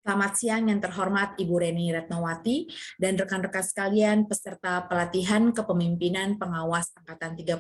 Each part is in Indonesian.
Selamat siang yang terhormat Ibu Reni Retnowati dan rekan-rekan sekalian peserta pelatihan kepemimpinan pengawas Angkatan 30.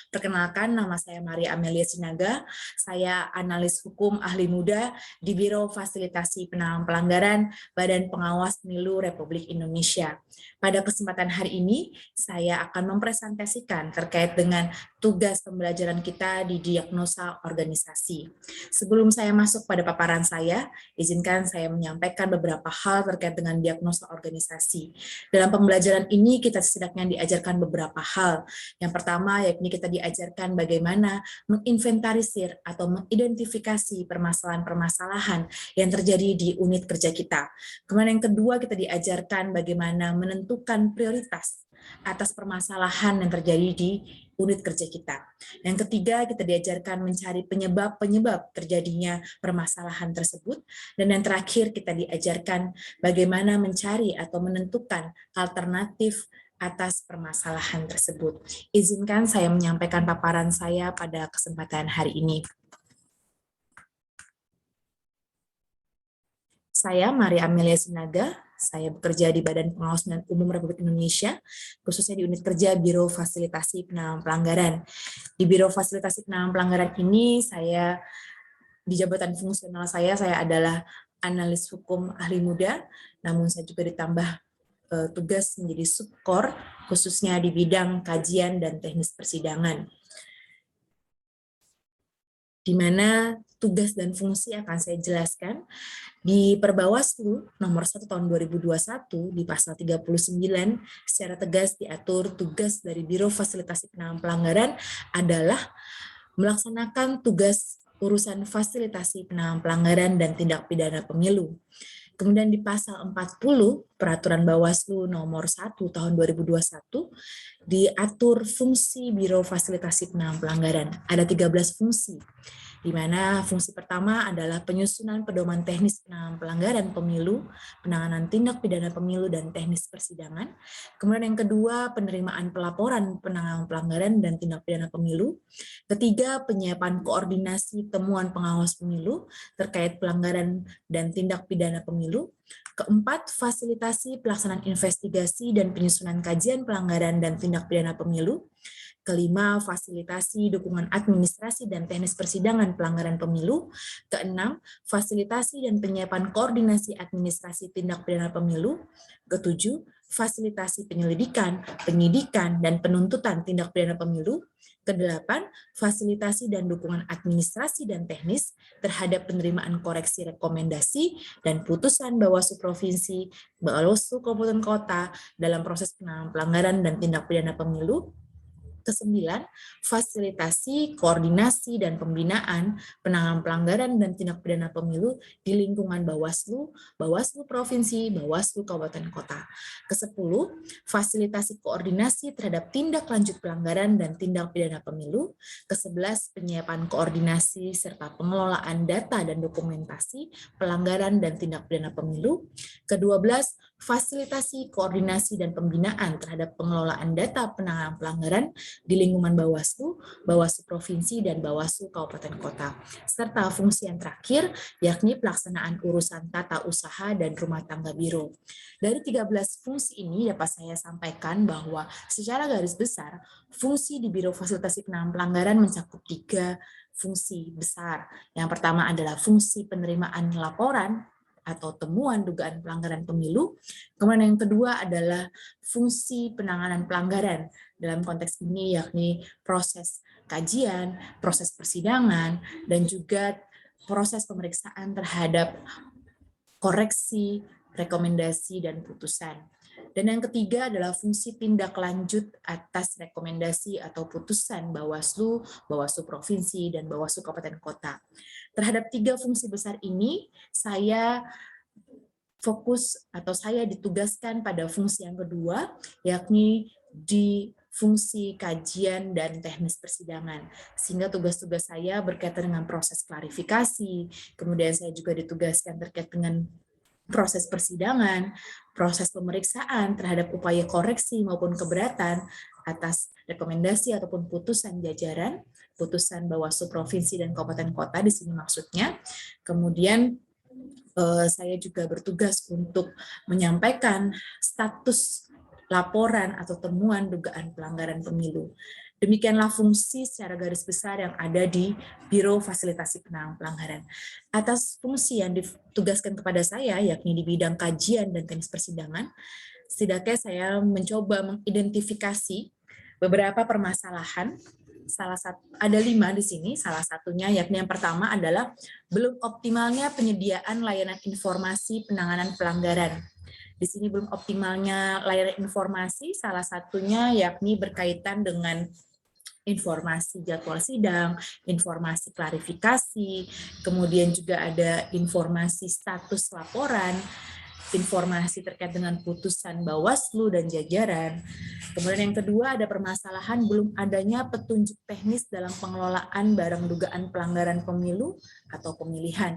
Perkenalkan, nama saya Maria Amelia Sinaga, saya analis hukum ahli muda di Biro Fasilitasi Penanganan Pelanggaran Badan Pengawas Pemilu Republik Indonesia. Pada kesempatan hari ini, saya akan mempresentasikan terkait dengan tugas pembelajaran kita di diagnosa organisasi. Sebelum saya masuk pada paparan saya, izinkan saya menyampaikan beberapa hal terkait dengan diagnosa organisasi. Dalam pembelajaran ini kita setidaknya diajarkan beberapa hal. Yang pertama yakni kita diajarkan bagaimana menginventarisir atau mengidentifikasi permasalahan-permasalahan yang terjadi di unit kerja kita. Kemudian yang kedua kita diajarkan bagaimana menentukan prioritas atas permasalahan yang terjadi di unit kerja kita. Yang ketiga, kita diajarkan mencari penyebab-penyebab terjadinya permasalahan tersebut. Dan yang terakhir, kita diajarkan bagaimana mencari atau menentukan alternatif atas permasalahan tersebut. Izinkan saya menyampaikan paparan saya pada kesempatan hari ini. Saya Maria Amelia Sinaga, saya bekerja di Badan Pengawas Pemilihan Umum Republik Indonesia, khususnya di unit kerja Biro Fasilitasi Penanganan Pelanggaran. Di Biro Fasilitasi Penanganan Pelanggaran ini, di jabatan fungsional saya adalah analis hukum ahli muda, namun saya juga ditambah tugas menjadi subkor, khususnya di bidang kajian dan teknis persidangan, di mana tugas dan fungsi akan saya jelaskan. Di Perbawaslu nomor 1 tahun 2021 di pasal 39 secara tegas diatur tugas dari Biro Fasilitasi Penanganan Pelanggaran adalah melaksanakan tugas urusan fasilitasi penanganan pelanggaran dan tindak pidana pemilu. Kemudian di pasal 40 Peraturan Bawaslu nomor 1 tahun 2021 diatur fungsi Biro Fasilitasi Penanganan Pelanggaran. Ada 13 fungsi, di mana fungsi pertama adalah penyusunan pedoman teknis penanganan pelanggaran pemilu, penanganan tindak pidana pemilu dan teknis persidangan. Kemudian yang kedua, penerimaan pelaporan penanganan pelanggaran dan tindak pidana pemilu. Ketiga, penyiapan koordinasi temuan pengawas pemilu terkait pelanggaran dan tindak pidana pemilu. Keempat, fasilitasi pelaksanaan investigasi dan penyusunan kajian pelanggaran dan tindak pidana pemilu. Kelima, fasilitasi dukungan administrasi dan teknis persidangan pelanggaran pemilu. Keenam, fasilitasi dan penyiapan koordinasi administrasi tindak pidana pemilu. Ketujuh, fasilitasi penyelidikan, penyidikan, dan penuntutan tindak pidana pemilu. Kedelapan, fasilitasi dan dukungan administrasi dan teknis terhadap penerimaan koreksi rekomendasi dan putusan Bawaslu Provinsi, Bawaslu Kabupaten Kota dalam proses penanganan pelanggaran dan tindak pidana pemilu. Kesembilan, fasilitasi, koordinasi, dan pembinaan penanganan pelanggaran dan tindak pidana pemilu di lingkungan Bawaslu, Bawaslu Provinsi, Bawaslu Kabupaten Kota. Kesepuluh, fasilitasi koordinasi terhadap tindak lanjut pelanggaran dan tindak pidana pemilu. Kesebelas, penyiapan koordinasi serta pengelolaan data dan dokumentasi pelanggaran dan tindak pidana pemilu. Kedua belas, fasilitasi, koordinasi, dan pembinaan terhadap pengelolaan data penanganan pelanggaran di lingkungan Bawaslu, Bawaslu Provinsi, dan Bawaslu Kabupaten Kota. Serta fungsi yang terakhir, yakni pelaksanaan urusan tata usaha dan rumah tangga Biro. Dari 13 fungsi ini dapat saya sampaikan bahwa secara garis besar, fungsi di Biro Fasilitasi Penanganan Pelanggaran mencakup 3 fungsi besar. Yang pertama adalah fungsi penerimaan laporan atau temuan dugaan pelanggaran pemilu. Kemudian yang kedua adalah fungsi penanganan pelanggaran. Dalam konteks ini yakni proses kajian, proses persidangan, dan juga proses pemeriksaan terhadap koreksi, rekomendasi, dan putusan. Dan yang ketiga adalah fungsi tindak lanjut atas rekomendasi atau putusan Bawaslu, Bawaslu Provinsi, dan Bawaslu Kabupaten Kota. Terhadap 3 fungsi besar ini, saya fokus atau saya ditugaskan pada fungsi yang kedua, yakni di fungsi kajian dan teknis persidangan. Sehingga tugas-tugas saya berkaitan dengan proses klarifikasi, kemudian saya juga ditugaskan terkait dengan proses persidangan, proses pemeriksaan terhadap upaya koreksi maupun keberatan atas rekomendasi ataupun putusan jajaran, putusan Bawaslu Provinsi dan Kabupaten Kota di sini maksudnya. Kemudian saya juga bertugas untuk menyampaikan status laporan atau temuan dugaan pelanggaran pemilu. Demikianlah fungsi secara garis besar yang ada di Biro Fasilitasi Penanganan Pelanggaran. Atas fungsi yang ditugaskan kepada saya, yakni di bidang kajian dan teknis persidangan, setidaknya saya mencoba mengidentifikasi beberapa permasalahan. Ada 5 di sini, salah satunya yakni yang pertama adalah belum optimalnya penyediaan layanan informasi penanganan pelanggaran. Di sini belum optimalnya layanan informasi, salah satunya yakni berkaitan dengan informasi jadwal sidang, informasi klarifikasi, kemudian juga ada informasi status laporan, informasi terkait dengan putusan Bawaslu dan jajaran. Kemudian yang kedua ada permasalahan belum adanya petunjuk teknis dalam pengelolaan barang dugaan pelanggaran pemilu atau pemilihan.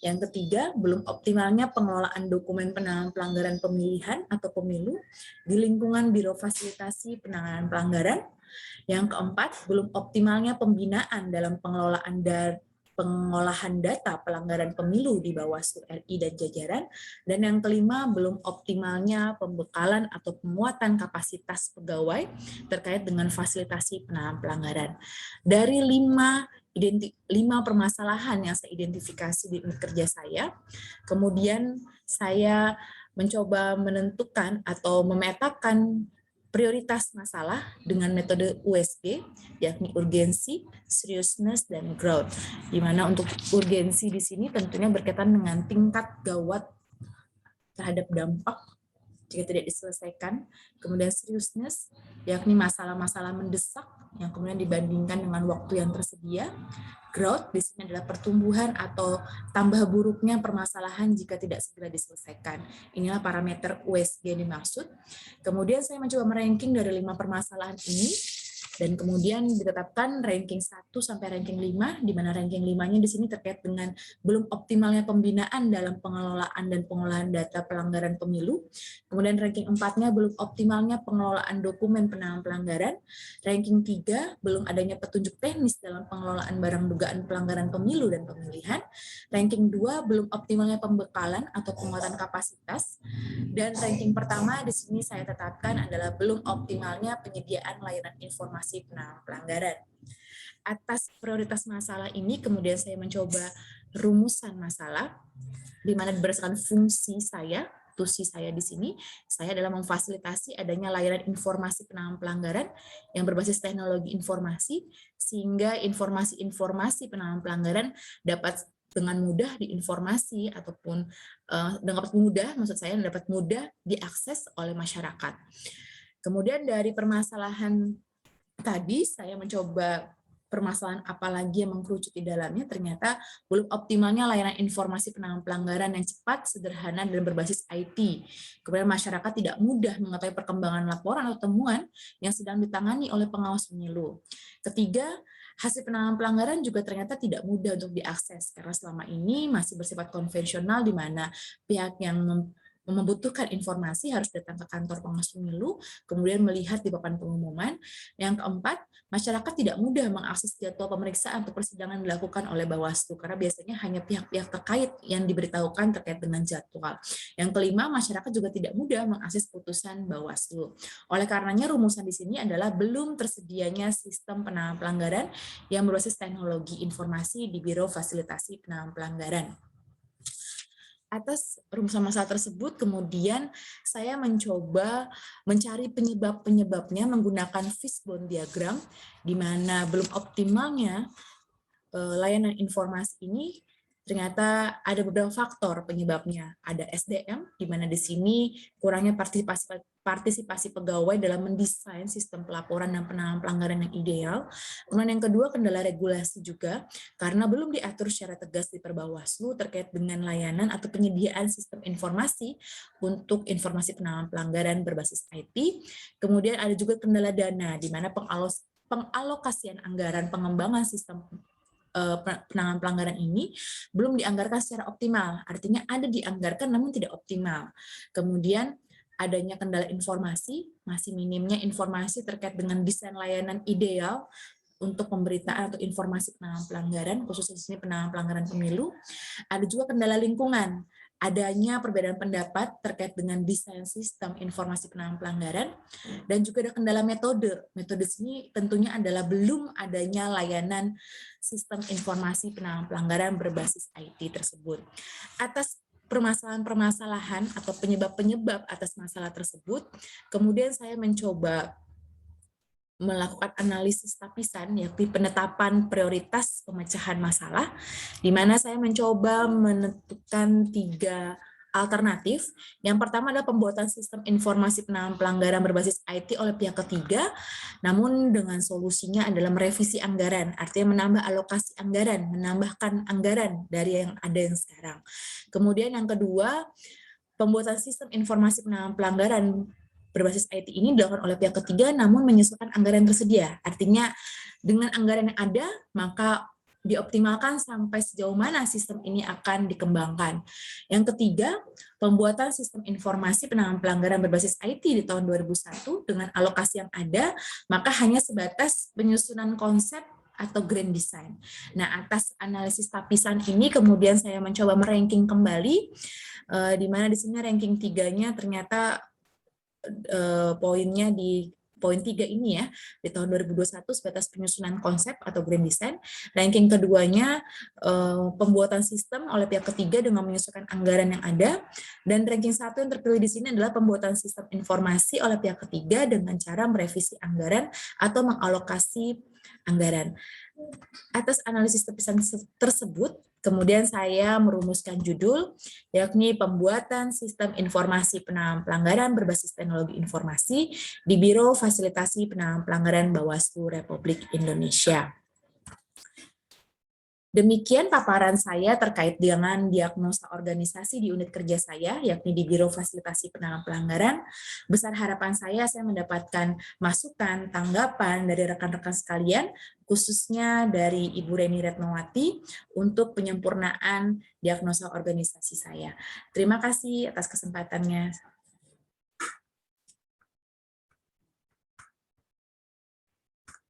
Yang ketiga, belum optimalnya pengelolaan dokumen penanganan pelanggaran pemilihan atau pemilu di lingkungan Biro Fasilitasi Penanganan Pelanggaran. Yang keempat, belum optimalnya pembinaan dalam pengolahan data pelanggaran pemilu di Bawaslu RI dan jajaran. Dan yang kelima, belum optimalnya pembekalan atau penguatan kapasitas pegawai terkait dengan fasilitasi penanganan pelanggaran. Dari lima permasalahan yang saya identifikasi di unit kerja saya, kemudian saya mencoba menentukan atau memetakan prioritas masalah dengan metode USG, yakni urgensi, seriousness, dan growth. Di mana untuk urgensi di sini tentunya berkaitan dengan tingkat gawat terhadap dampak jika tidak diselesaikan. Kemudian seriousness, yakni masalah-masalah mendesak yang kemudian dibandingkan dengan waktu yang tersedia. Growth di sini adalah pertumbuhan atau tambah buruknya permasalahan jika tidak segera diselesaikan. Inilah parameter USG yang dimaksud. Kemudian saya mencoba meranking dari 5 permasalahan ini, dan kemudian ditetapkan ranking 1 sampai ranking 5, di mana ranking 5-nya di sini terkait dengan belum optimalnya pembinaan dalam pengelolaan dan pengolahan data pelanggaran pemilu. Kemudian ranking 4-nya belum optimalnya pengelolaan dokumen penanganan pelanggaran. Ranking 3, belum adanya petunjuk teknis dalam pengelolaan barang dugaan pelanggaran pemilu dan pemilihan. Ranking 2, belum optimalnya pembekalan atau penguatan kapasitas. Dan ranking pertama di sini saya tetapkan adalah belum optimalnya penyediaan layanan informasi penanganan pelanggaran. Atas prioritas masalah ini kemudian saya mencoba rumusan masalah, di mana berdasarkan fungsi saya, tusi saya di sini, saya adalah memfasilitasi adanya layanan informasi penanganan pelanggaran yang berbasis teknologi informasi, sehingga informasi-informasi penanganan pelanggaran dapat dengan mudah diinformasi ataupun dapat mudah diakses oleh masyarakat. Kemudian dari permasalahan tadi saya mencoba permasalahan apa lagi yang mengkerucut di dalamnya, ternyata belum optimalnya layanan informasi penanganan pelanggaran yang cepat, sederhana, dan berbasis IT. Kemudian masyarakat tidak mudah mengetahui perkembangan laporan atau temuan yang sedang ditangani oleh pengawas pemilu. Ketiga, hasil penanganan pelanggaran juga ternyata tidak mudah untuk diakses, karena selama ini masih bersifat konvensional di mana pihak yang membutuhkan informasi harus datang ke kantor pengawas pemilu, kemudian melihat di papan pengumuman. Yang keempat, masyarakat tidak mudah mengakses jadwal pemeriksaan atau persidangan dilakukan oleh Bawaslu, karena biasanya hanya pihak-pihak terkait yang diberitahukan terkait dengan jadwal. Yang kelima, masyarakat juga tidak mudah mengakses putusan Bawaslu. Oleh karenanya, rumusan di sini adalah belum tersedianya sistem penanganan pelanggaran yang berbasis teknologi informasi di Biro Fasilitasi Penanganan Pelanggaran. Atas rumusan masalah tersebut, kemudian saya mencoba mencari penyebab-penyebabnya menggunakan fishbone diagram, di mana belum optimalnya layanan informasi ini ternyata ada beberapa faktor penyebabnya. Ada SDM, di mana di sini kurangnya partisipasi pegawai dalam mendesain sistem pelaporan dan penanganan pelanggaran yang ideal. Kemudian yang kedua, kendala regulasi juga, karena belum diatur secara tegas di Perbawaslu terkait dengan layanan atau penyediaan sistem informasi untuk informasi penanganan pelanggaran berbasis IT. Kemudian ada juga kendala dana, di mana pengalokasian anggaran pengembangan sistem penanganan pelanggaran ini belum dianggarkan secara optimal, artinya ada dianggarkan namun tidak optimal. Kemudian adanya kendala informasi, masih minimnya informasi terkait dengan desain layanan ideal untuk pemberitaan atau informasi penanganan pelanggaran, khususnya di sini penanganan pelanggaran pemilu. Ada juga kendala lingkungan, adanya perbedaan pendapat terkait dengan desain sistem informasi penanganan pelanggaran, dan juga ada kendala metode. Metode sini tentunya adalah belum adanya layanan sistem informasi penanganan pelanggaran berbasis IT tersebut. Atas permasalahan-permasalahan atau penyebab-penyebab atas masalah tersebut, kemudian saya mencoba melakukan analisis lapisan, yakni penetapan prioritas pemecahan masalah, di mana saya mencoba menentukan 3 alternatif. Yang pertama adalah pembuatan sistem informasi penanganan pelanggaran berbasis IT oleh pihak ketiga, namun dengan solusinya adalah merevisi anggaran, artinya menambah alokasi anggaran, menambahkan anggaran dari yang ada yang sekarang. Kemudian yang kedua, pembuatan sistem informasi penanganan pelanggaran berbasis IT ini dilakukan oleh pihak ketiga namun menyesuaikan anggaran yang tersedia. Artinya dengan anggaran yang ada, maka dioptimalkan sampai sejauh mana sistem ini akan dikembangkan. Yang ketiga, pembuatan sistem informasi penanganan pelanggaran berbasis IT di tahun 2001 dengan alokasi yang ada, maka hanya sebatas penyusunan konsep atau grand design. Nah, atas analisis lapisan ini kemudian saya mencoba meranking kembali, di mana di sini ranking 3-nya ternyata poinnya di poin 3 ini ya, di tahun 2021 sebatas penyusunan konsep atau grand design. Ranking keduanya pembuatan sistem oleh pihak ketiga dengan menyesuaikan anggaran yang ada, dan ranking 1 yang terpilih di sini adalah pembuatan sistem informasi oleh pihak ketiga dengan cara merevisi anggaran atau mengalokasi anggaran. Atas analisis lapisan tersebut, kemudian saya merumuskan judul, yakni pembuatan sistem informasi penanganan pelanggaran berbasis teknologi informasi di Biro Fasilitasi Penanganan Pelanggaran Bawaslu Republik Indonesia. Demikian paparan saya terkait dengan diagnosa organisasi di unit kerja saya, yakni di Biro Fasilitasi Penanganan Pelanggaran. Besar harapan saya mendapatkan masukan, tanggapan dari rekan-rekan sekalian, khususnya dari Ibu Reni Retnowati, untuk penyempurnaan diagnosa organisasi saya. Terima kasih atas kesempatannya.